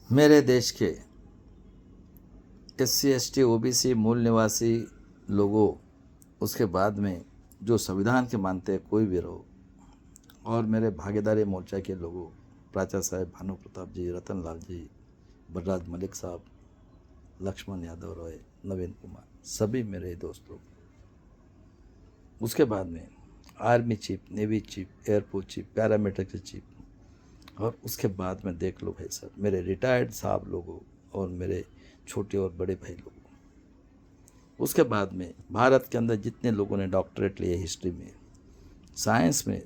मेरे देश के SC ST OBC मूल निवासी लोगों, उसके बाद में जो संविधान के मानते हैं कोई भी रहो, और मेरे भागीदारी मोर्चा के लोगों, प्राचार्य साहब भानु प्रताप जी, रतन लाल जी, बलराज मलिक साहब, लक्ष्मण यादव रॉय, नवीन कुमार, सभी मेरे दोस्त लोग। उसके बाद में army chief, navy chief, air force chief, paramilitary chief, और उसके बाद में देख लो भाई साहब मेरे रिटायर्ड साहब लोगों और मेरे छोटे और बड़े भाई लोगों। उसके बाद में भारत के अंदर जितने लोगों ने डॉक्टरेट लिए हिस्ट्री में, साइंस में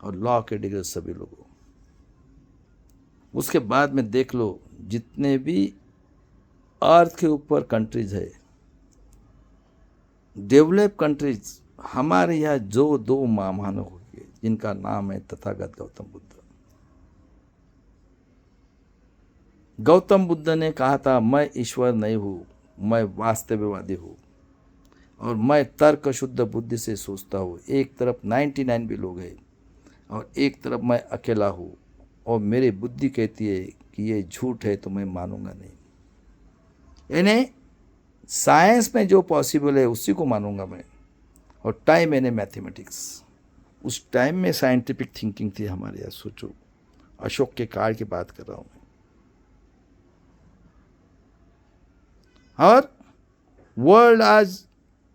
और लॉ के डिग्री, सभी लोगों। उसके बाद में देख लो जितने भी अर्थ के ऊपर कंट्रीज है, डेवलप कंट्रीज, हमारे यहाँ जो दो महामानव हो गए जिनका नाम है तथागत गौतम बुद्ध। गौतम बुद्ध ने कहा था मैं ईश्वर नहीं हूँ, मैं वास्तववादी हूँ और मैं तर्क शुद्ध बुद्धि से सोचता हूँ। एक तरफ 99 भी लोग हैं और एक तरफ मैं अकेला हूँ, और मेरी बुद्धि कहती है कि ये झूठ है तो मैं मानूंगा नहीं। यानी साइंस में जो पॉसिबल है उसी को मानूंगा मैं। और टाइम यानी मैथमेटिक्स, उस टाइम में साइंटिफिक थिंकिंग थी हमारे यहाँ। सोचो, अशोक के काल की बात कर रहा हूँ मैं। और वर्ल्ड आज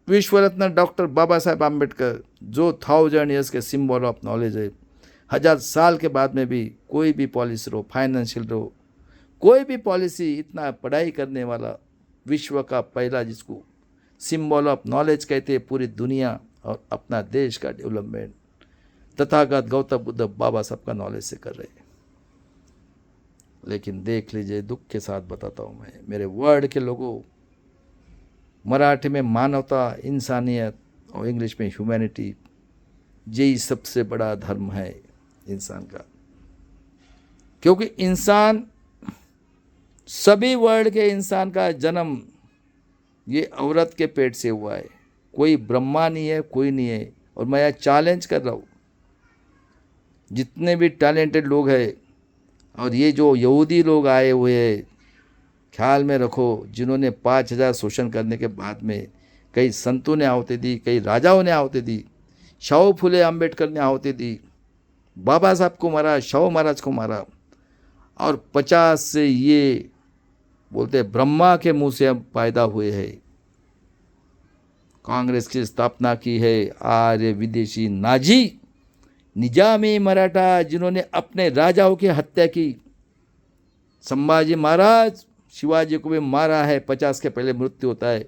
विश्व रत्न डॉक्टर बाबा साहेब आम्बेडकर, जो 1000 ईयर्स के सिंबल ऑफ नॉलेज है, 1000 साल के बाद में भी कोई भी पॉलिसी रहो, फाइनेंशियल रहो, कोई भी पॉलिसी, इतना पढ़ाई करने वाला, विश्व का पहला जिसको सिंबल ऑफ नॉलेज कहते हैं पूरी दुनिया और अपना देश का डेवलपमेंट, तथागत गौतम बुद्ध बाबा साहब का नॉलेज से कर रहे हैं। लेकिन देख लीजिए, दुख के साथ बताता हूँ मैं, मेरे वर्ड के लोगों, मराठी में मानवता, इंसानियत और इंग्लिश में ह्यूमैनिटी, यही सबसे बड़ा धर्म है इंसान का। क्योंकि इंसान, सभी वर्ल्ड के इंसान का जन्म ये औरत के पेट से हुआ है। कोई ब्रह्मा नहीं है, कोई नहीं है। और मैं यह चैलेंज कर रहा हूँ, जितने भी टैलेंटेड लोग हैं और ये जो यहूदी लोग आए हुए हैं, ख्याल में रखो, जिन्होंने 5000 शोषण करने के बाद में कई संतों ने आहुति दी, कई राजाओं ने आहुति दी, शाहू फुले अम्बेडकर ने आहुति दी, बाबा साहब को मारा, शाहू महाराज को मारा, और 50 से ये बोलते ब्रह्मा के मुंह से हम पैदा हुए हैं। कांग्रेस की स्थापना की है आर्य विदेशी नाजी निजामी मराठा, जिन्होंने अपने राजाओं की हत्या की। संभाजी महाराज, शिवाजी को भी मारा है, 50 के पहले मृत्यु होता है।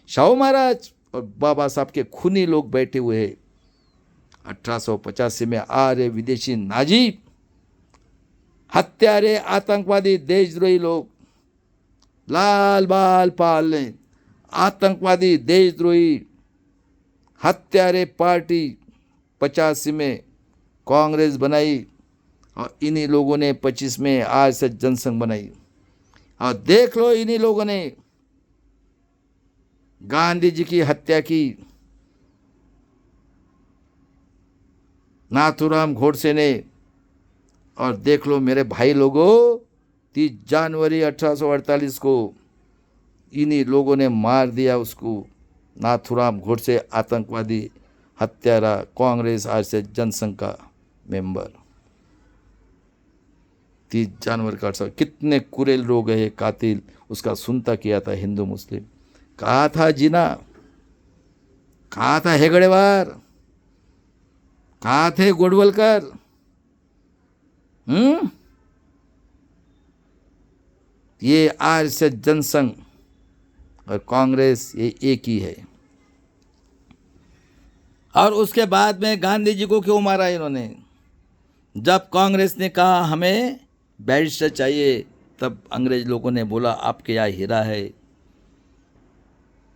शाहू महाराज और बाबा साहब के खूनी लोग बैठे हुए हैं। 1885 में आर्य विदेशी नाजी, हत्यारे, आतंकवादी, देशद्रोही लोग, लाल बाल पाल ने, आतंकवादी, देशद्रोही, हत्यारे पार्टी 85 में कांग्रेस बनाई, और इन्हीं लोगों ने 25 में आज से जनसंघ बनाई। और देख लो, इन्हीं लोगों ने गांधी जी की हत्या की, नाथूराम गोडसे ने। और देख लो मेरे भाई लोगों, 30 जनवरी 1848 को इन्हीं लोगों ने मार दिया उसको, नाथूराम गोडसे, आतंकवादी, हत्यारा, कांग्रेस आज से जनसंघ का मेंबर। 30 जनवरी का कितने कुरेल लोग है कातिल, उसका सुनता किया था हिंदू मुस्लिम। कहा था जिना, कहा था हेगड़ेवार, कहा थे गोडवलकर। ये आर्य जनसंघ और कांग्रेस ये एक ही है। और उसके बाद में गांधी जी को क्यों मारा इन्होंने? जब कांग्रेस ने कहा हमें बैरिस्टर चाहिए, तब अंग्रेज लोगों ने बोला आपके यहाँ हीरा है।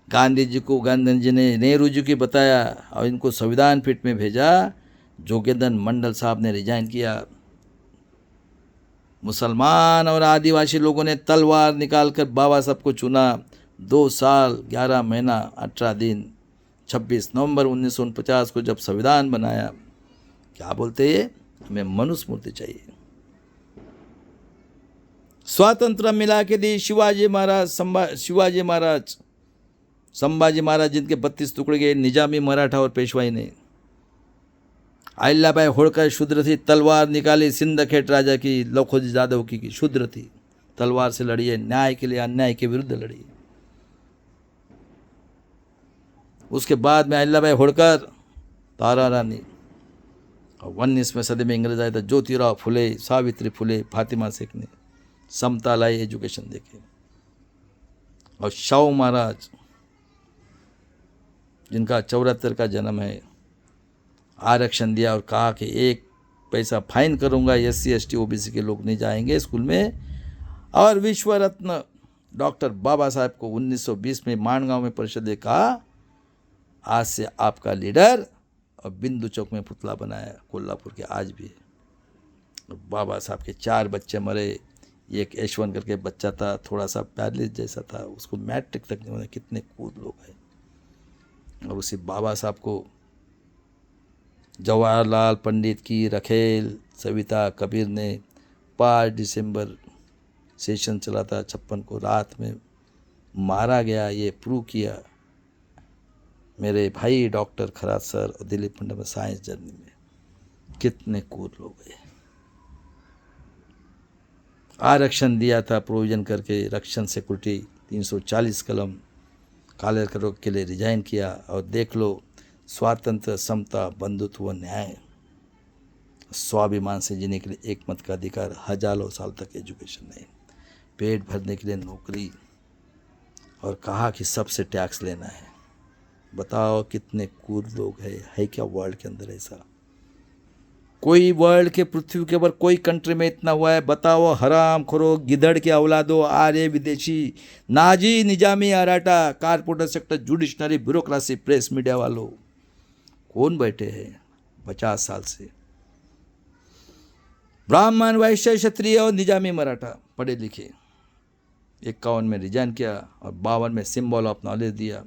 गांधी जी को गांधी जी ने नेहरू जी को बताया और इनको संविधान पीठ में भेजा। जोगेंद्र मंडल साहब ने रिजाइन किया। मुसलमान और आदिवासी लोगों ने तलवार निकालकर बाबा साहब को चुना। 2 साल 11 महीना 18 दिन 26 नवंबर 1949 को जब संविधान बनाया, क्या बोलते हैं? हमें मनुस्मृति चाहिए। स्वातंत्र्य मिला के दी शिवाजी महाराज, संभाजी महाराज जिनके 32 टुकड़े गए निजामी, मराठा और पेशवाई ने। अहिल्याबाई होळकर शूद्र थी, तलवार निकाली सिंध खेट राजा की, लखोजी जादव की शूद्र थी, तलवार से लड़ी है, न्याय के लिए अन्याय के विरुद्ध लड़ी। उसके बाद में अहिल्याबाई होळकर, तारा रानी, और 19वें सदी में अंग्रेज आए थे, ज्योतिराव फुले, सावित्री फुले, फातिमा शेख ने समता लाई, एजुकेशन देके। और शाहू महाराज जिनका 74 का जन्म है, आरक्षण दिया और कहा कि 1 पैसा फाइन करूंगा, SC ST OBC के लोग नहीं जाएंगे स्कूल में। और विश्व रत्न डॉक्टर बाबा साहब को 1920 में माणगांव में परिषद ने कहा, आज से आपका लीडर, और बिंदु चौक में पुतला बनाया कोल्हापुर के, आज भी है। बाबा साहब के 4 बच्चे मरे, एक यशवंत करके बच्चा था, थोड़ा सा पैरलिस जैसा था, उसको मैट्रिक तक नहीं होने। कितने कूद लोग हैं। और उसी बाबा साहब को जवाहरलाल पंडित की रखेल सविता कबीर ने 5 दिसंबर सेशन चला था 56 को, रात में मारा गया। ये प्रूव किया मेरे भाई डॉक्टर खरात सर और दिलीप पंडित में साइंस जर्नी में। कितने कूद लोग हैं। आरक्षण दिया था प्रोविजन करके, रक्षण सिक्योरिटी 340 कलम, काले करो के लिए रिजाइन किया। और देख लो, स्वातंत्र, समता, बंधुत्व, न्याय, स्वाभिमान से जीने के लिए एक मत का अधिकार, हजारों साल तक एजुकेशन नहीं, पेट भरने के लिए नौकरी, और कहा कि सबसे टैक्स लेना है। बताओ कितने कूद लोग हैं। है क्या वर्ल्ड के अंदर ऐसा? कोई वर्ल्ड के पृथ्वी के ऊपर कोई कंट्री में इतना हुआ है? बताओ। हराम खोरो, गिधड़ के औलादो, आर्य विदेशी, नाजी, निजामी, अराटा, corporate sector, judiciary, bureaucracy, press, media वालों, कौन बैठे हैं 50 साल से? ब्राह्मण, वैश्य, क्षत्रिय और निजामी, मराठा पढ़े लिखे। 51 में रिजाइन किया और 52 में सिंबल ऑफ नॉलेज दिया।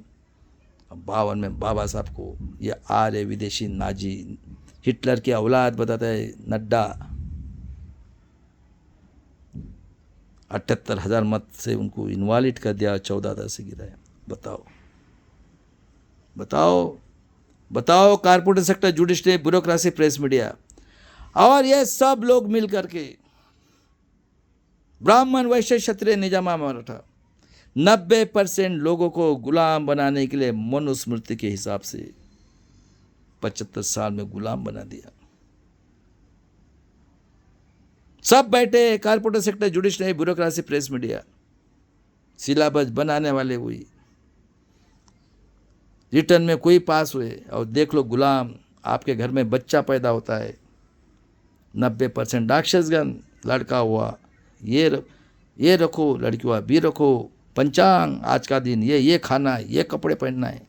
52 में बाबा साहब को ये आर्य विदेशी, नाजी, हिटलर की औलाद बताता है नड्डा। 78,000 मत से उनको इनवालिड कर दिया, 14 से गिराया। बताओ बताओ बताओ। Corporate sector, judiciary, bureaucracy, press, media, और ये सब लोग मिल करके ब्राह्मण, वैश्य, क्षत्रिय, निजामा, मराठा 90% लोगों को गुलाम बनाने के लिए मनुस्मृति के हिसाब से 75 साल में गुलाम बना दिया। सब बैठे, corporate sector, judiciary, bureaucracy, press, media, syllabus बनाने वाले हुई, रिटर्न में कोई पास हुए। और देख लो गुलाम, आपके घर में बच्चा पैदा होता है 90% राक्षसगण, लड़का हुआ ये रखो, लड़की हुआ भी रखो, पंचांग, आज का दिन ये खाना है, ये कपड़े पहनना है,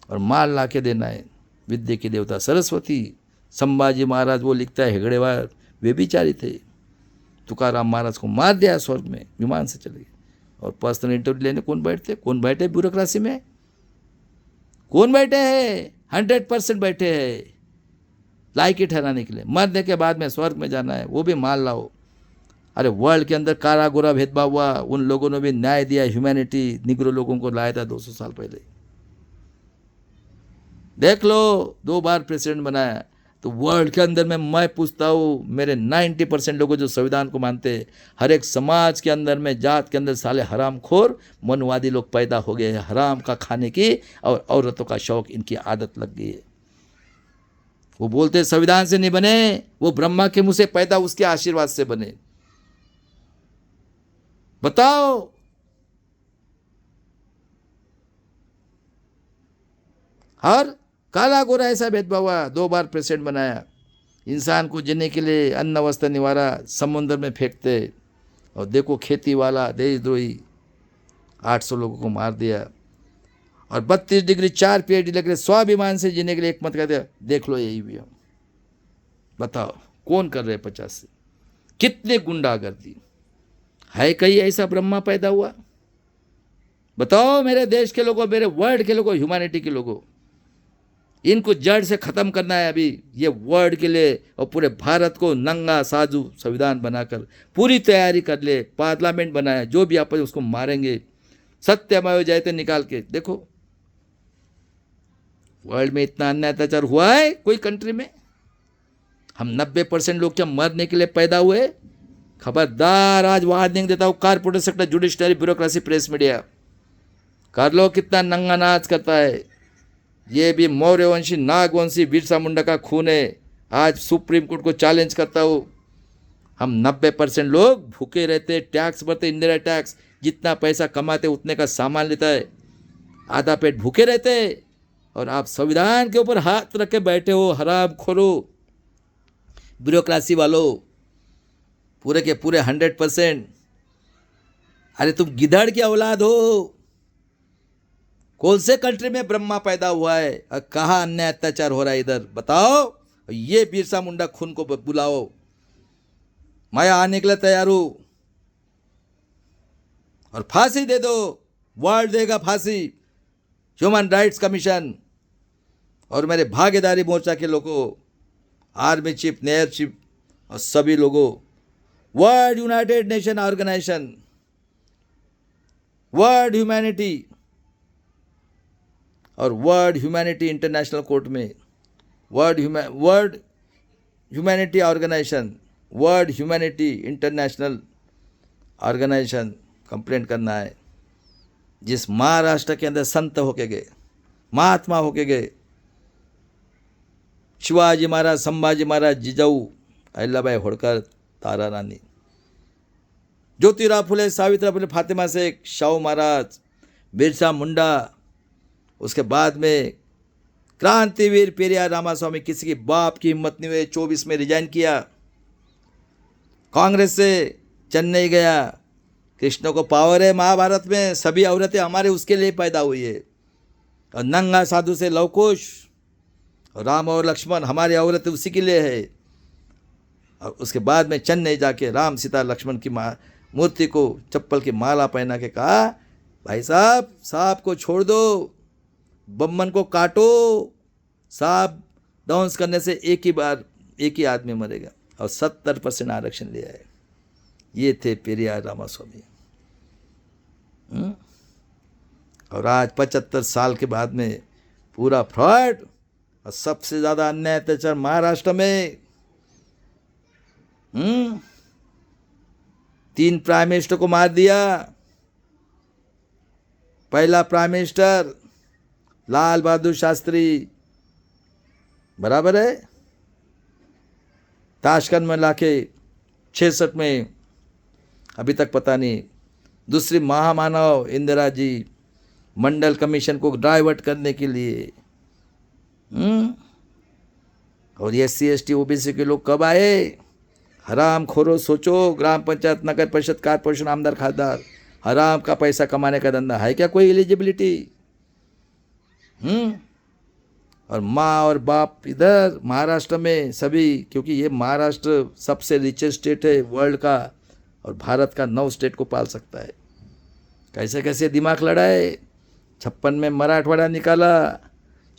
और माल ला के देना है। विद्या की देवता सरस्वती। संभाजी महाराज, वो लिखता है हेगड़ेवार, वे बिचारी थे। तुकाराम महाराज को मार दिया स्वर्ग में, विमान से चले गए। और पर्सनल इंटरव्यू लेने कौन बैठे ब्यूरोक्रेसी में? कौन बैठे हैं? 100% बैठे हैं लायकी ठहराने के लिए। मरने के बाद में स्वर्ग में जाना है, वो भी माल लाओ। अरे वर्ल्ड के अंदर काला गोरा भेदभाव हुआ, उन लोगों ने भी न्याय दिया। ह्यूमैनिटी, निग्रो लोगों को लाया था 200 साल पहले। देख लो, 2 बार प्रेसिडेंट बनाया। तो वर्ल्ड के अंदर में मैं पूछता हूँ, मेरे 90% लोगों जो संविधान को मानते हैं, हर एक समाज के अंदर में, जात के अंदर साले हरामखोर मनवादी लोग पैदा हो गए हैं। हराम का खाने की और औरतों का शौक, इनकी आदत लग गई है। वो बोलते संविधान से नहीं बने, वो ब्रह्मा के मुंह से पैदा, उसके आशीर्वाद से बने। बताओ। हर काला गोरा ऐसा भेदभाव हुआ, 2 बार प्रेसिडेंट बनाया। इंसान को जीने के लिए अन्न वस्त्र निवारा समुद्र में फेंकते। और देखो खेती वाला देशद्रोही 800 लोगों को मार दिया। और 32 डिग्री 4 PhD लेकर स्वाभिमान से जीने के लिए एक मत कर दिया। देख लो यही भी हम। बताओ कौन कर रहे 50 से? कितने गुंडागर्दी है? कहीं ऐसा ब्रह्मा पैदा हुआ? बताओ मेरे देश के लोगों, मेरे वर्ल्ड के लोगों, ह्यूमैनिटी के लोगों। इनको जड़ से ख़त्म करना है अभी ये वर्ल्ड के लिए, और पूरे भारत को नंगा साजू संविधान बनाकर पूरी तैयारी कर ले, पार्लियामेंट बनाए, जो भी आप उसको मारेंगे, सत्यमेव जयते निकाल के देखो। वर्ल्ड में इतना अन्याय अत्याचार हुआ है कोई कंट्री में? हम 90% लोग क्या मरने के लिए पैदा हुए? खबरदार, आज वार्निंग देता हूँ, corporate sector, judiciary, bureaucracy, press media, कर लो कितना नंगा नाच करता है। ये भी मौर्यवंशी नागवंशी बिरसा मुंडा का खून है। आज सुप्रीम कोर्ट को चैलेंज करता हूँ, हम 90% लोग भूखे रहते, टैक्स भरते, इंदिरा टैक्स, जितना पैसा कमाते उतने का सामान लेता है, आधा पेट भूखे रहते, और आप संविधान के ऊपर हाथ रख के बैठे हो, हराम खोरो ब्यूरोक्रेसी वालों, पूरे के पूरे 100%। अरे तुम गिधड़ की औलाद हो। कौन से कंट्री में ब्रह्मा पैदा हुआ है और कहाँ अन्याय अत्याचार हो रहा है इधर बताओ? ये बिरसा मुंडा खून को बुलाओ, मैं आने के लिए तैयार हूं, और फांसी दे दो, वर्ल्ड देगा फांसी, ह्यूमन राइट्स कमीशन। और मेरे भागीदारी मोर्चा के लोगों, आर्मी चीफ, नेयर चीफ और सभी लोगों, world united nation organisation, world humanity और वर्ल्ड ह्यूमैनिटी इंटरनेशनल कोर्ट में, world humanity organisation, world humanity international organisation complaint करना है। जिस महाराष्ट्र के अंदर संत होके गए, महात्मा होके गए, शिवाजी महाराज, संभाजी महाराज, जिजाऊ, अहिल्याबाई होळकर, तारा रानी, ज्योतिराव फुले, सावित्रीबाई फुले, फातिमा शेख, शाहू महाराज, बिरसा मुंडा, उसके बाद में क्रांतिवीर पेरियार रामास्वामी, किसी की बाप की हिम्मत नहीं हुई, 24 में रिजाइन किया, कांग्रेस से चेन्नई गया। कृष्ण को पावर है महाभारत में, सभी औरतें हमारे उसके लिए पैदा हुई है, और नंगा साधु से लवकुश, और राम और लक्ष्मण हमारी औरतें उसी के लिए है। और उसके बाद में चेन्नई जाके राम सीता लक्ष्मण की मूर्ति को चप्पल की माला पहना के कहा, भाई साहब सांप को छोड़ दो, बम्मन को काटो, सांप डांस करने से एक ही आदमी मरेगा, और 70% आरक्षण लिया है। ये थे पेरियार रामास्वामी। और आज 75 साल के बाद में पूरा फ्रॉड, और सबसे ज़्यादा अन्याय अत्याचार महाराष्ट्र में। 3 प्राइम मिनिस्टर को मार दिया। पहला प्राइम मिनिस्टर लाल बहादुर शास्त्री, बराबर है, ताशकंद में लाके 66 में, अभी तक पता नहीं। दूसरी महामानव इंदिरा जी, मंडल कमीशन को डाइवर्ट करने के लिए। और ये SC ST OBC के लोग कब आए? हराम खोरो, सोचो, ग्राम पंचायत, नगर परिषद, कारपोरेशन, आमदार, खासदार, हराम का पैसा कमाने का धंधा है क्या कोई एलिजिबिलिटी? और माँ और बाप इधर महाराष्ट्र में सभी, क्योंकि ये महाराष्ट्र सबसे रिचेस्ट स्टेट है वर्ल्ड का, और भारत का 9 स्टेट को पाल सकता है। कैसे कैसे दिमाग लड़ाए। 56 में मराठवाड़ा निकाला,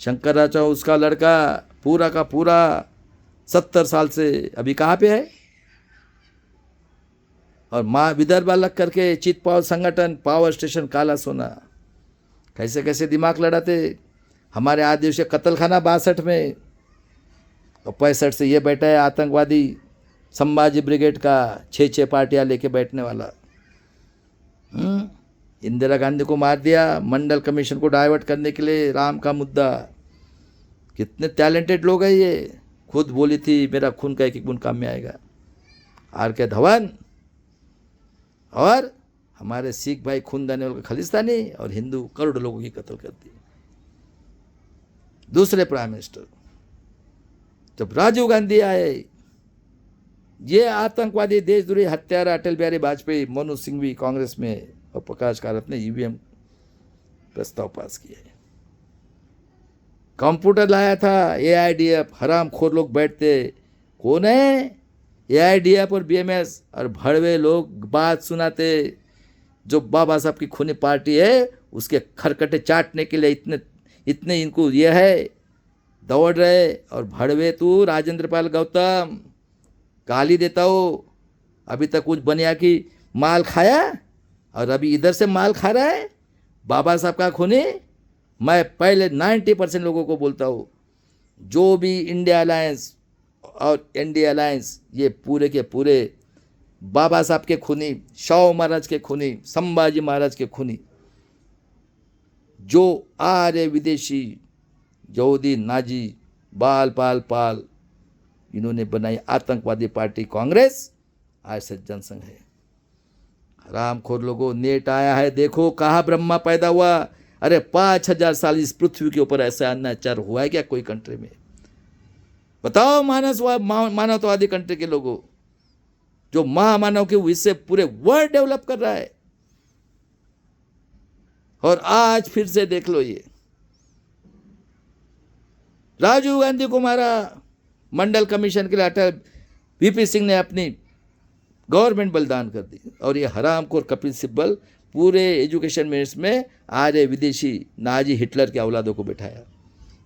शंकराचार्य उसका लड़का, पूरा का पूरा 70 साल से अभी कहाँ पे है। और माँ विदर्भ अलग करके चित पावर संगठन, पावर स्टेशन, काला सोना, कैसे कैसे दिमाग लड़ाते। हमारे आदिवासी कत्ल खाना 62 में, और 65 से ये बैठा है आतंकवादी संभाजी ब्रिगेड का 6 पार्टियां लेके बैठने वाला। इंदिरा गांधी को मार दिया मंडल कमीशन को डाइवर्ट करने के लिए, राम का मुद्दा। कितने टैलेंटेड लोग हैं ये। खुद बोली थी मेरा खून का एक बूंद काम में आएगा, RK धवन। और हमारे सिख भाई खून देने वाले खालिस्तानी, और हिंदू करोड़ों लोगों की कत्ल कर दी। दूसरे प्राइम मिनिस्टर जब राजीव गांधी आए, ये आतंकवादी देशद्रोही हत्यारा अटल बिहारी वाजपेयी, मनोज सिंघवी कांग्रेस में, और प्रकाश कारत ने EVM प्रस्ताव पास किया है। कंप्यूटर लाया था AIDF, हराम खोर लोग बैठते। कौन है AIDF और BMS, और भड़वे लोग बात सुनाते। जो बाबा साहब की खूनी पार्टी है उसके खरकटे चाटने के लिए इतने इनको ये है, दौड़ रहे और भड़वे तू राजेंद्र पाल गौतम गाली देता हो, अभी तक कुछ बनिया की माल खाया और अभी इधर से माल खा रहा है बाबा साहब का खूनी। मैं पहले 90% लोगों को बोलता हूँ, जो भी इंडिया अलायंस और एनडीए अलायंस ये पूरे के पूरे बाबा साहब के खूनी, शाहू महाराज के खूनी, संभाजी महाराज के खूनी, जो आर्य विदेशी यहूदी नाजी बाल पाल पाल इन्होंने बनाई आतंकवादी पार्टी कांग्रेस, आज से जनसंघ है। हरामखोर लोगों, नेट आया है, देखो कहाँ ब्रह्मा पैदा हुआ। अरे 5000 साल इस पृथ्वी के ऊपर ऐसा अत्याचार हुआ है क्या कोई कंट्री में? बताओ मानवतावादी कंट्री के लोगों, जो महामानव के इससे पूरे वर्ल्ड डेवलप कर रहा है। और आज फिर से देख लो, ये राजीव गांधी को मारा मंडल कमीशन के लिए, अटल वीपी सिंह ने अपनी गवर्नमेंट बलिदान कर दी, और ये हरामखोर कपिल सिब्बल पूरे एजुकेशन मिनिस्ट्री में आर्य विदेशी नाजी हिटलर के औलादों को बैठाया।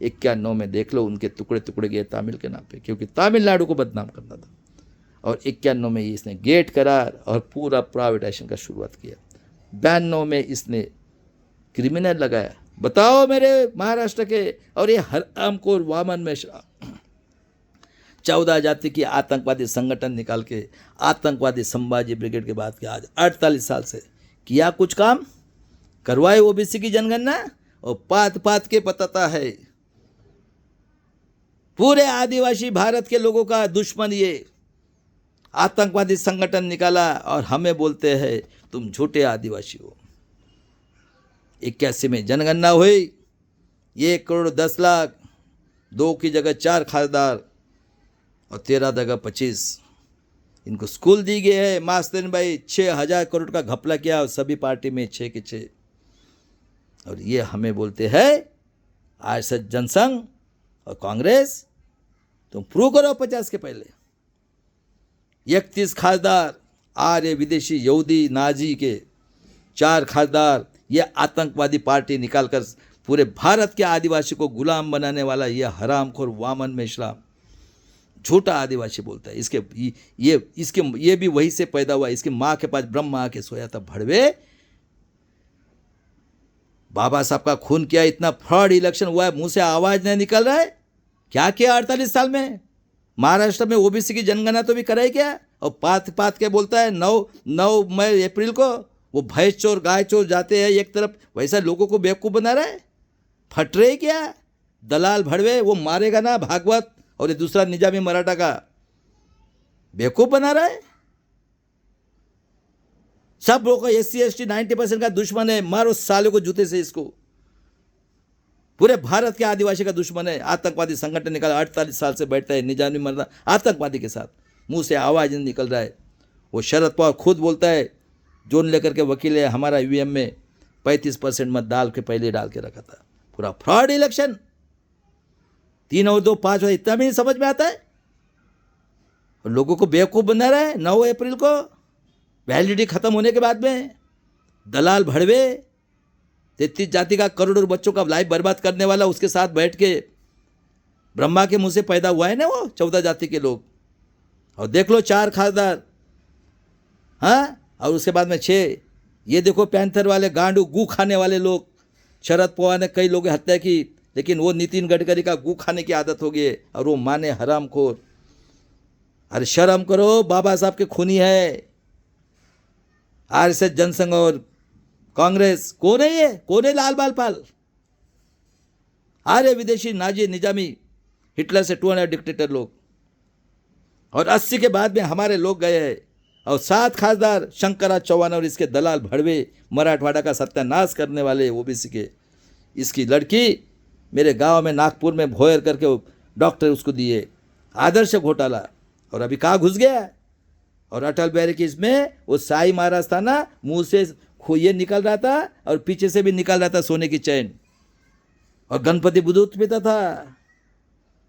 91 में देख लो उनके टुकड़े टुकड़े गए तमिल के नाम पे, क्योंकि तमिलनाडु को बदनाम करना था। और 91 में इसने गेट करार और पूरा प्राइवेटाइजेशन का शुरुआत किया। 92 में इसने क्रिमिनल लगाया। बताओ मेरे महाराष्ट्र के, और ये हरामखोर वामन मिश्रा 14 जाति की आतंकवादी संगठन निकाल के आतंकवादी संभाजी ब्रिगेड के बाद के आज 48 साल से किया कुछ काम? करवाए ओबीसी की जनगणना और पात पात के बताता है पूरे आदिवासी भारत के लोगों का दुश्मन ये आतंकवादी संगठन निकाला, और हमें बोलते हैं तुम झूठे आदिवासी हो। 81 में जनगणना हुई, 1 करोड़ 10 लाख, 2 की जगह 4 खासदार और 13 जगह 25 इनको स्कूल दी गई है। मास्टर भाई 6000 करोड़ का घपला किया, और सभी पार्टी में 6 के 6। और ये हमें बोलते हैं आज से जनसंघ और कांग्रेस, तुम प्रूव करो 50 के पहले। 31 खासदार आर्य विदेशी यहूदी नाजी के, 4 खासदार ये आतंकवादी पार्टी निकालकर पूरे भारत के आदिवासी को गुलाम बनाने वाला ये हरामखोर वामन मिश्रा झूठा आदिवासी बोलता है। ये भी वहीं से पैदा हुआ। इसकी माँ के पास ब्रह्मा आके सोया था भड़वे। बाबा साहब का खून किया, इतना फ्रॉड इलेक्शन हुआ है, मुंह से आवाज नहीं निकल रहा है। क्या किया 48 साल में? महाराष्ट्र में ओबीसी की जनगणना तो भी कराई क्या? और पात पात के बोलता है 9 मई अप्रैल को वो भैंस चोर गाय चोर जाते हैं एक तरफ, वैसा लोगों को बेवकूफ़ बना रहा है। फट रहे क्या दलाल भड़वे? वो मारेगा ना भागवत, और ये दूसरा निजामी मराठा का बेवकूफ़ बना रहा है। सब लोग SC ST 90% का दुश्मन है। मारो साले को जूते से इसको। पूरे भारत के आदिवासी का दुश्मन है। आतंकवादी संगठन निकाला, 48 साल से बैठता है निजामी मर्दा आतंकवादी के साथ, मुंह से आवाज नहीं निकल रहा है। वो शरद पवार खुद बोलता है, जोन लेकर के वकील है, हमारा ईवीएम में 35% मत डाल के पहले डाल के रखा था। पूरा फ्रॉड इलेक्शन। 3 और 2 5 इतना भी नहीं समझ में आता है। और लोगों को बेवकूफ़ बना रहा है। 9 अप्रैल को वैलिडिटी खत्म होने के बाद में दलाल भड़वे 33 जाति का करोड़ों बच्चों का लाइफ बर्बाद करने वाला उसके साथ बैठ के, ब्रह्मा के मुंह से पैदा हुआ है ना वो 14 जाति के लोग। और देख लो 4 खासदार, हाँ, और उसके बाद में 6। ये देखो पैंथर वाले गांडू गू खाने वाले लोग। शरद पवार ने कई लोगों की हत्या की, लेकिन वो नितिन गडकरी का गू खाने की आदत हो गई है, और वो माने हरामखोर। अरे शर्म करो, बाबा साहब के खूनी है। आरएसएस जनसंघ और कांग्रेस कौन है? ये कौन है? लाल बाल पाल आर्य विदेशी नाजी निजामी हिटलर से 200 डिक्टेटर लोग। और 80 के बाद में हमारे लोग गए हैं। और 7 खासदार शंकरा चौहान और इसके दलाल भड़वे मराठवाड़ा का सत्यानाश करने वाले ओबीसी के। इसकी लड़की मेरे गांव में नागपुर में भोयर करके डॉक्टर उसको दिए। आदर्श घोटाला। और अभी कहाँ घुस गया? और अटल बिहारी की इसमें वो साई महाराज था ना, मुंह से ये निकल रहा था और पीछे से भी निकल रहा था सोने की चैन। और गणपति बुद्धूत पीता था,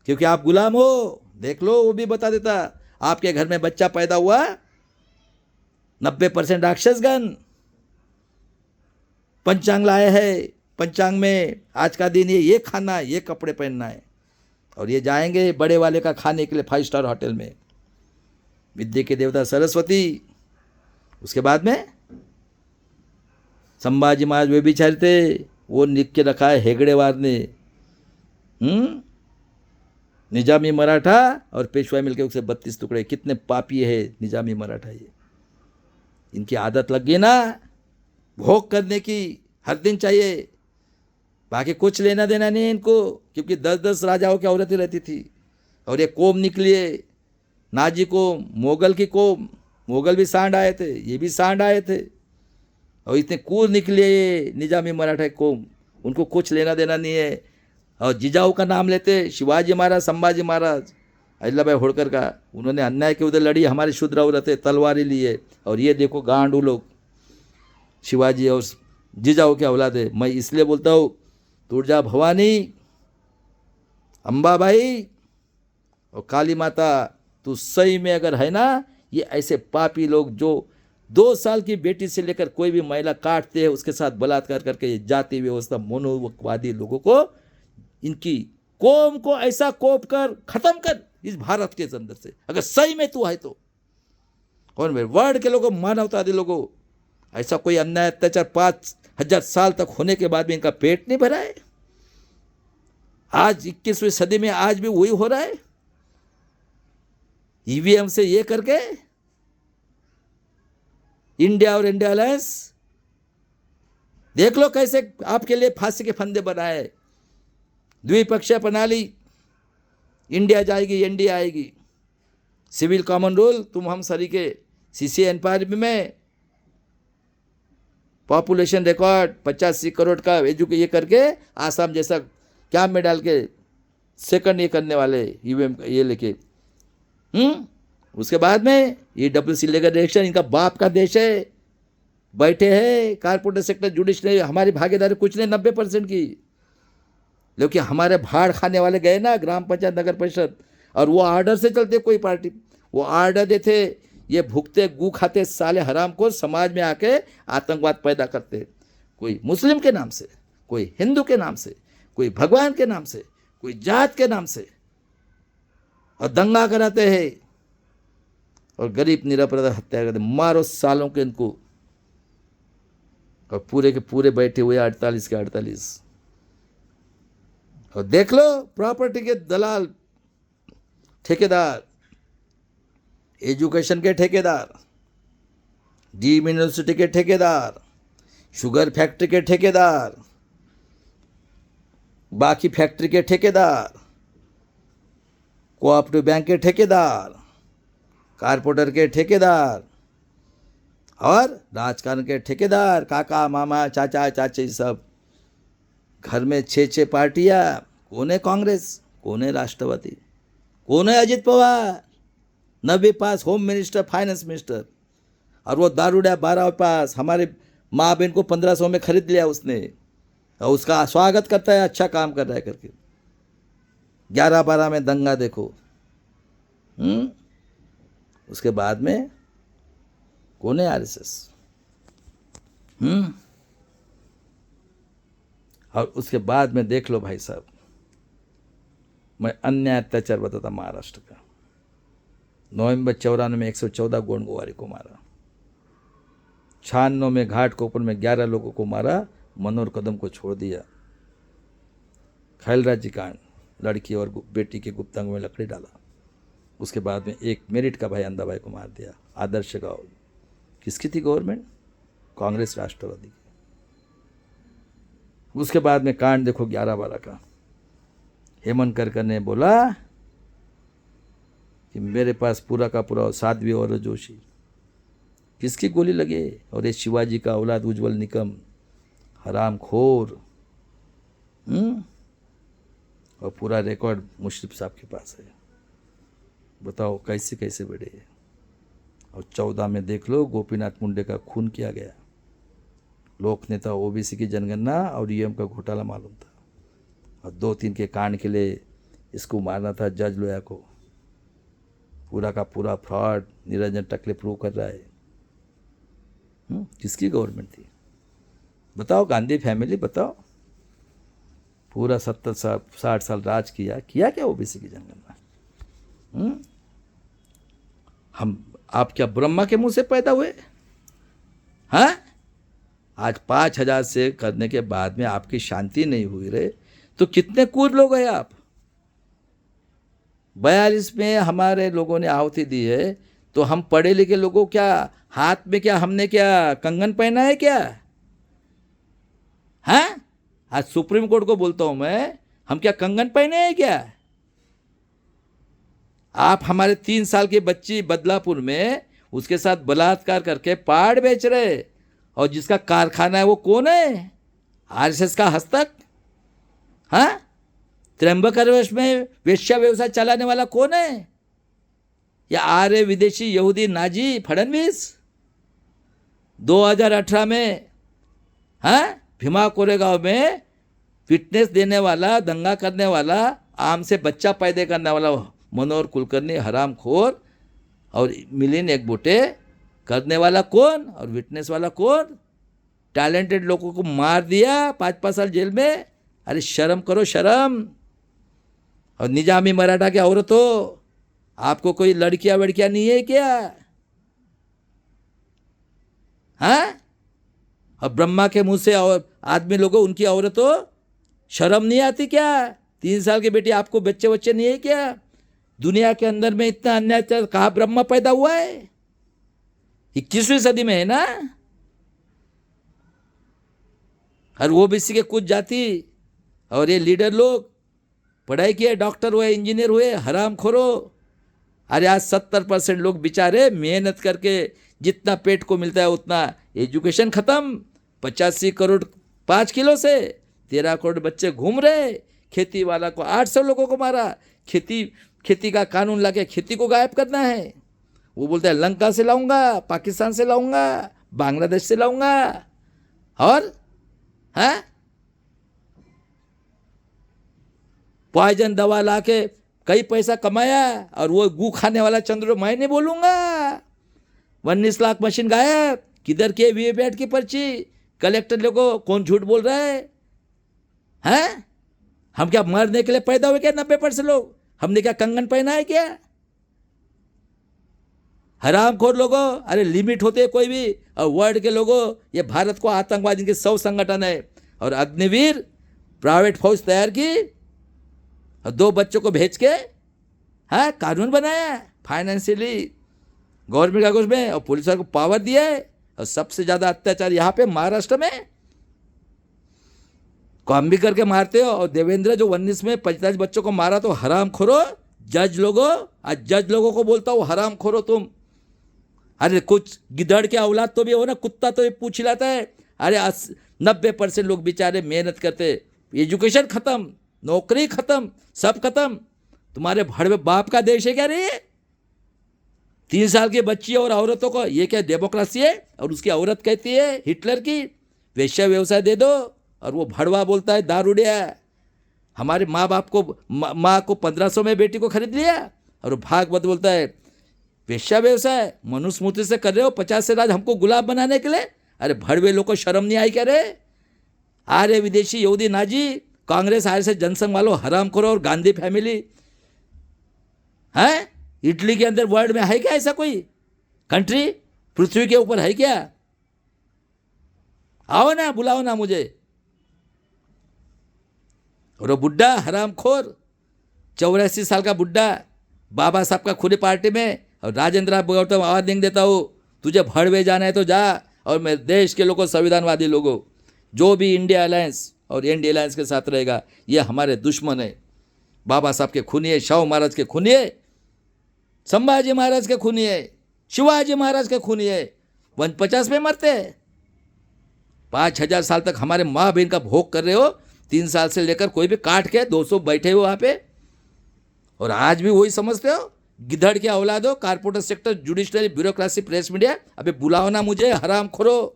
क्योंकि आप गुलाम हो। देख लो, वो भी बता देता। आपके घर में बच्चा पैदा हुआ, 90% राक्षसगण। पंचांग लाए है, पंचांग में आज का दिन ये खाना है, ये कपड़े पहनना है। और ये जाएंगे बड़े वाले का खाने के लिए 5 स्टार होटल में, विद्या के देवता सरस्वती। उसके बाद में संभाजी महाराज वे बिचारे थे, वो लिख के रखा है हेगड़ेवार ने, निजामी मराठा और पेशवाई मिलकर उसे 32 टुकड़े। कितने पापी है निजामी मराठा ये, इनकी आदत लग गई ना भोग करने की, हर दिन चाहिए, बाकी कुछ लेना देना नहीं इनको, क्योंकि 10-10 राजाओं की औरतें रहती थी। और ये कोम निकली है, नाजी कोम, मोगल की कोम, मोगल भी सांड आए थे, ये भी सांड आए थे, और इतने कूद निकले ये निजामी मराठा कोम, उनको कुछ लेना देना नहीं है। और जिजाऊ का नाम लेते, शिवाजी महाराज, संभाजी महाराज, अहिल्या भाई होड़कर का, उन्होंने अन्याय के उधर लड़ी, हमारे शुद्र औरतें तलवारी लिए, और ये देखो गांडू लोग शिवाजी और जिजाऊ के औलाद है। मैं इसलिए बोलता हूँ, तुळजा भवानी, अंबाबाई और काली माता, तू सही में अगर है ना, ये ऐसे पापी लोग जो 2 साल की बेटी से लेकर कोई भी महिला काटते हैं, उसके साथ बलात्कार करके, ये जाति व्यवस्था मनोवादी लोगों को, इनकी कौम को ऐसा कोप कर खत्म कर इस भारत के अंदर से, अगर सही में तू है तो। और मेरे वर्ल्ड के लोगों, मानवतावादी लोगों, ऐसा कोई अन्याय अत्याचार 5000 साल तक होने के बाद भी इनका पेट नहीं भरा है। आज 21वीं सदी में आज भी वही हो रहा है, ईवीएम से ये करके इंडिया और इंडिया अलायंस, देख लो कैसे आपके लिए फांसी के फंदे बनाए, द्विपक्षीय प्रणाली, इंडिया जाएगी एनडीए आएगी, सिविल कॉमन रूल तुम हम सरी के, CCNPR में पॉपुलेशन रिकॉर्ड 85 करोड़ का ये करके आसाम जैसा कैंप में डाल के सेकंड ये करने वाले ईवीएम ये लेके, उसके बाद में ये WC लेकर डायरेक्शन, इनका बाप का देश है, बैठे हैं कारपोरेट सेक्टर, जुडिशरी, हमारी भागीदारी कुछ नहीं 90% की, लेकिन हमारे भाड़ खाने वाले गए ना ग्राम पंचायत नगर परिषद, और वो आर्डर से चलते, कोई पार्टी वो आर्डर देते, ये भुगते गू खाते साले हराम को समाज में आके आतंकवाद पैदा करते, कोई मुस्लिम के नाम से, कोई हिंदू के नाम से, कोई भगवान के नाम से, कोई जात के नाम से, और दंगा कराते हैं और गरीब निरपराध हत्या करते, मारो सालों के इनको, और पूरे के पूरे बैठे हुए 48 के 48। और देख लो प्रॉपर्टी के दलाल, ठेकेदार, एजुकेशन के ठेकेदार, डीम यूनिवर्सिटी के ठेकेदार, शुगर फैक्ट्री के ठेकेदार, बाकी फैक्ट्री के ठेकेदार, कोऑपरेटिव बैंक के ठेकेदार, कारपोरेटर के ठेकेदार, और राजकारण के ठेकेदार, काका मामा चाचा चाची, सब घर में 6-6 पार्टियां, कौन है कांग्रेस, कौन है राष्ट्रवादी, कौन है अजित पवार, 90 पास होम मिनिस्टर, फाइनेंस मिनिस्टर, और वो दारूडा 12 पास, हमारे माँ बहन को 1500 में खरीद लिया उसने, और उसका स्वागत करता है अच्छा काम कर रहा है करके। 11-12 में दंगा देखो, उसके बाद में कौन है RSS, और उसके बाद में देख लो भाई साहब, मैं अन्य अत्याचार बताता महाराष्ट्र का। नवंबर 94 में 114 गोंडगोवारी को मारा, 96 में घाटकोपर में 11 लोगों को मारा, मनोहर कदम को छोड़ दिया। खैलराजी कांड, लड़की और बेटी के गुप्तांग में लकड़ी डाला, उसके बाद में एक मेरिट का भाई अंधा भाई को मार दिया। आदर्श गांव किसकी थी गवर्नमेंट, कांग्रेस राष्ट्रवादी की। उसके बाद में कांड देखो 11-12 का, हेमंत करकर ने बोला कि मेरे पास पूरा का पूरा साध्वी और जोशी, किसकी गोली लगे, और ये शिवाजी का औलाद उज्जवल निकम, हराम खोर, और पूरा रिकॉर्ड मुशर्रफ साहब के पास है। बताओ कैसे कैसे बढ़े। और 14 में देख लो गोपीनाथ मुंडे का खून किया गया, लोक नेता OBC की जनगणना और EM का घोटाला मालूम था, और 2-3 के कांड के लिए इसको मारना था जज लोया को। पूरा का पूरा फ्रॉड निरंजन टकले प्रूव कर रहा है। किसकी गवर्नमेंट थी बताओ, गांधी फैमिली बताओ। पूरा 70-60 साल राज किया क्या ओबीसी की जनगणना? हम आप क्या ब्रह्मा के मुंह से पैदा हुए? हाँ, आज 5,000 से करने के बाद में आपकी शांति नहीं हुई रे, तो कितने कूद लोग हैं आप? 42 में हमारे लोगों ने आहुति दी है, तो हम पढ़े लिखे लोगों क्या हाथ में क्या हमने क्या कंगन पहना है क्या? हाँ, आज सुप्रीम कोर्ट को बोलता हूं मैं, हम क्या कंगन पहने हैं क्या? आप हमारे 3 साल की बच्ची बदलापुर में उसके साथ बलात्कार करके पाड़ बेच रहे, और जिसका कारखाना है वो कौन है? आरएसएस का हस्तक? हाँ, त्र्यंबकेश्वर में वेश्या व्यवसाय चलाने वाला कौन है? या आर्य विदेशी यहूदी नाजी फडणवीस? 2018 में हाँ भीमा कोरेगांव में फिटनेस देने वाला, दंगा करने वाला, आम से बच्चा पैदा करने वाला मनोहर कुलकर्णी हरामखोर, और मिलिंद एकबोटे करने वाला कौन और विटनेस वाला कौन? टैलेंटेड लोगों को मार दिया, 5-5 साल जेल में। अरे शर्म करो, शर्म। और निजामी मराठा की औरतों, आपको कोई लड़कियां वड़कियां नहीं है क्या? हाँ, और ब्रह्मा के मुंह से और आदमी लोगों, उनकी औरतों, शर्म नहीं आती क्या? 3 साल की बेटी, आपको बच्चे नहीं है क्या? दुनिया के अंदर में इतना अन्याय कहाँ ब्रह्मा पैदा हुआ है? 21वीं सदी में है ना। और वो भी के कुछ जाति और ये लीडर लोग पढ़ाई किए, डॉक्टर हुए, इंजीनियर हुए, हरामखोरो। अरे आज 70% लोग बेचारे मेहनत करके जितना पेट को मिलता है उतना एजुकेशन खत्म। 85 करोड़ 5 किलो से 13 करोड़ बच्चे घूम रहे। खेती वाला को 800 लोगों को मारा। खेती का कानून लाके खेती को गायब करना है। वो बोलता है लंका से लाऊंगा, पाकिस्तान से लाऊंगा, बांग्लादेश से लाऊंगा। और हाँ, पॉइजन दवा लाके कई पैसा कमाया, और वो गू खाने वाला चंद्र मैं नहीं बोलूंगा। 19 लाख मशीन गायब। किधर के वीवीपैट की पर्ची? कलेक्टर लोगों कौन झूठ बोल रहा है? हैं? हम क्या मरने के लिए पैदा हुए क्या? 90% लोग। हमने क्या कंगन पहना है क्या? हरामखोर लोगों, अरे लिमिट होते है कोई भी। और वर्ल्ड के लोगों, ये भारत को आतंकवादी के 100 संगठन है, और अग्निवीर प्राइवेट फौज तैयार की, और 2 बच्चों को भेज के हाँ कानून बनाया फाइनेंशियली गवर्नमेंट कागज में, और पुलिस को पावर दिया है। और सबसे ज्यादा अत्याचार यहाँ पे महाराष्ट्र में काम भी करके मारते हो। और देवेंद्र जो 19 में 45 बच्चों को मारा, तो हराम खोरो जज लोगों। आज जज लोगों को बोलता हूँ हराम खोरो तुम। अरे कुछ गिदड़ के औलाद तो भी हो ना, कुत्ता तो भी पूछ लाता है। अरे 90% लोग बेचारे मेहनत करते, एजुकेशन खत्म, नौकरी खत्म, सब खत्म। तुम्हारे भड़वे बाप का देश है क्या रे? 3 साल की बच्ची और औरतों को, ये क्या डेमोक्रेसी है? और उसकी औरत कहती है हिटलर की वेश्या व्यवसाय दे दो, और वो भड़वा बोलता है दारूडिया। हमारे माँ बाप को, माँ को 1500 में बेटी को खरीद लिया, और भागवत बोलता है वेश्या व्यवसाय मनुस्मृति से कर रहे हो 50 से राज हमको गुलाब बनाने के लिए। अरे भड़वे लोग को शर्म नहीं आई क्या रे? आर्य विदेशी यहूदी नाजी, कांग्रेस आरएसएस जनसंघ वालों, हरामखोर और गांधी फैमिली है। इटली के अंदर वर्ल्ड में है क्या ऐसा कोई कंट्री? पृथ्वी के ऊपर है क्या? आओ ना, बुलाओ ना मुझे। और वो बुड्ढा हरामखोर 84 साल का बुड्ढा बाबा साहब का खुली पार्टी में, और राजेंद्र गौतम आवाज नहीं देता हूँ, तुझे भड़वे जाना है तो जा। और मैं देश के लोगों, संविधानवादी लोगों, जो भी इंडिया अलायंस और एनडीए अलायंस के साथ रहेगा, ये हमारे दुश्मन है। बाबा साहब के खूनिए, शाहू महाराज के खूनिए, संभाजी महाराज के खूनिए, शिवाजी महाराज के खूनिए 50 में मरते। 5000 साल तक हमारे माँ बहन का भोग कर रहे हो। 3 साल से लेकर कोई भी काट के 200 बैठे हो वहाँ पे, और आज भी वही समझते हो। गिद्धड़ के औलाद हो, corporate sector, judiciary, bureaucracy, press media. अबे बुलाओ ना मुझे, हराम खोरो,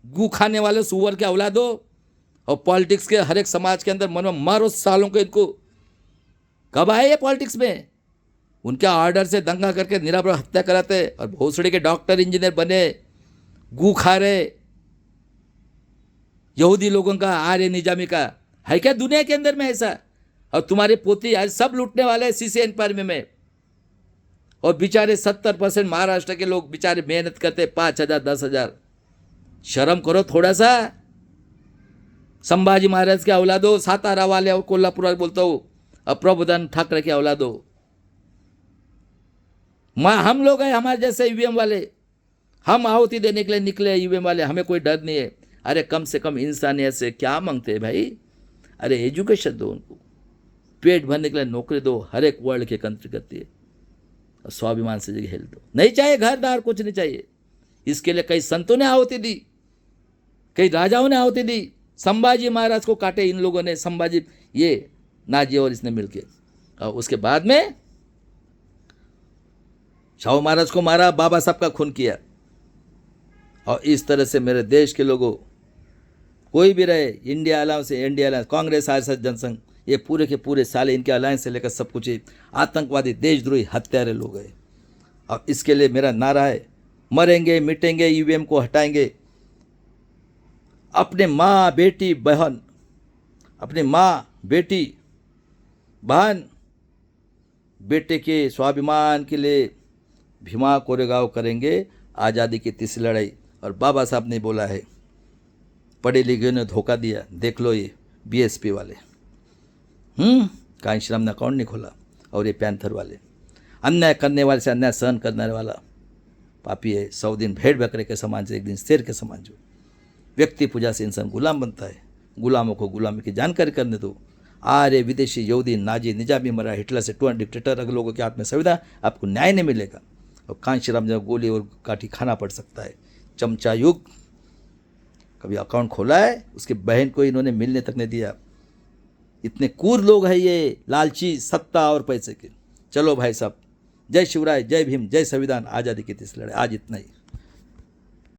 गू खाने वाले सुअर के औलाद हो। और पॉलिटिक्स के हर एक समाज के अंदर मनो मारो सालों को इनको। कब आए ये पॉलिटिक्स में? उनके ऑर्डर से दंगा करके निरापराध हत्या कराते, और भोसड़ी के डॉक्टर इंजीनियर बने, गू खा रहे। यहूदी लोगों का, आर्य निजामी का है क्या दुनिया के अंदर में ऐसा? और तुम्हारे पोती आज सब लूटने वाले हैं सीसी एनपायर में। और बेचारे 70% महाराष्ट्र के लोग बेचारे मेहनत करते 5,000 10,000। शर्म करो थोड़ा सा। संभाजी महाराज के औलादो, सातारा वाले और कोल्हापुर बोलता हूँ, और प्रभुदान ठाकरे के औलादो। हम लोग हैं हमारे जैसे ईवीएम वाले, हम आहुति देने के लिए निकले ईवीएम वाले, हमें कोई डर नहीं है। अरे कम से कम इंसानियत से क्या मांगते हैं भाई? अरे एजुकेशन दो उनको, पेट भरने के लिए नौकरी दो, हर एक वर्ल्ड के कंट्री करती है। और स्वाभिमान से जगह हेल्थ दो, नहीं चाहिए घर दार, कुछ नहीं चाहिए। इसके लिए कई संतों ने आहुति दी, कई राजाओं ने आहुति दी। संभाजी महाराज को काटे इन लोगों ने, संभाजी ये नाजी और इसने मिलके। और उसके बाद में शाहू महाराज को मारा, बाबा साहब का खून किया। और इस तरह से मेरे देश के लोगों, कोई भी रहे, इंडिया अलायंस से India alliance, Congress RSS Jansangh, ये पूरे के पूरे साले इनके अलायंस से लेकर सब कुछ आतंकवादी, देशद्रोही, हत्यारे लोग हैं। और इसके लिए मेरा नारा है, मरेंगे मिटेंगे, ईवीएम को हटाएंगे। अपने माँ बेटी बहन, अपने माँ बेटी बहन बेटे के स्वाभिमान के लिए भीमा कोरेगांव करेंगे, आज़ादी की तीसरी लड़ाई। और बाबा साहब ने बोला है, पढ़े लिखे ने धोखा दिया, देख लो ये बीएसपी वाले, कांशीराम ने अकाउंट नहीं खोला, और ये पैंथर वाले, अन्याय करने वाले से अन्याय सहन करने वाला पापी है। 100 दिन भेड़ बकरे के समान से, एक दिन शेर के समान। जो व्यक्ति पूजा से इंसान गुलाम बनता है, गुलामों को गुलामी की जानकारी करने दो। आर्य विदेशी यहूदी नाजी निजामी मरा हिटलर से 2 डिक्टेटर अगर लोगों के हाथ में संविधान, आपको न्याय नहीं मिलेगा। और कांशीराम जब गोली और काठी खाना पड़ सकता है। चमचा युग, कभी अकाउंट खोला है, उसकी बहन को इन्होंने मिलने तक नहीं दिया। इतने क्रूर लोग हैं ये, लालची, सत्ता और पैसे के। चलो भाई साहब, जय शिवराय, जय भीम, जय संविधान, आज़ादी की तीसरी लड़ाई। आज इतना ही।